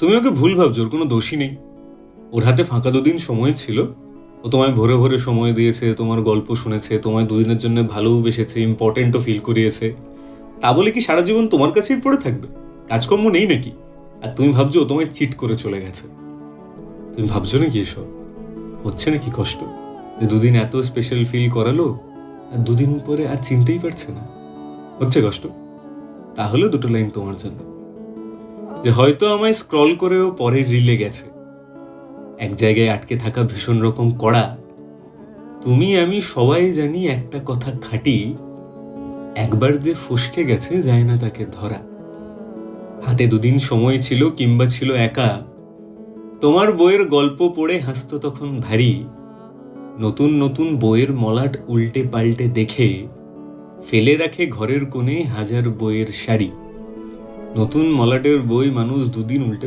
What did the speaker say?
তুমি ওকে ভুল ভাবছো, ওর কোনো দোষই নেই। ওর হাতে ফাঁকা দুদিন সময় ছিল, ও তোমায় ভরে ভরে সময় দিয়েছে, তোমার গল্প শুনেছে, তোমায় দুদিনের জন্য ভালোবেসেছে, ইম্পর্টেন্টও ফিল করিয়েছে। তা বলে কি সারা জীবন তোমার কাছেই পড়ে থাকবে? কাজকর্ম নেই নাকি? আর তুমি ভাবছো ও তোমায় চিট করে চলে গেছে। তুমি ভাবছো নাকি এসব? হচ্ছে নাকি কষ্ট যে দুদিন এত স্পেশাল ফিল করালো আর দুদিন পরে আর চিনতেই পারছে না? হচ্ছে কষ্ট? তাহলে দুটো লাইন তোমার জন্য, যে হয়তো আমায় স্ক্রল করেও পরে রিলে গেছে, এক জায়গায় আটকে থাকা ভীষণ রকম কড়া। তুমি আমি সবাই জানি একটা কথা খাঁটি, একবার যে ফসকে গেছে যায় না তাকে ধরা। হাতে দুদিন সময় ছিল কিংবা ছিল একা, তোমার বইয়ের গল্প পড়ে হাসতো তখন ভারী। নতুন নতুন বইয়ের মলাট উল্টে পাল্টে দেখে ফেলে রাখে ঘরের কোণে হাজার বইয়ের সারি। নতুন মলাটের বই মানুষ দুদিন উল্টে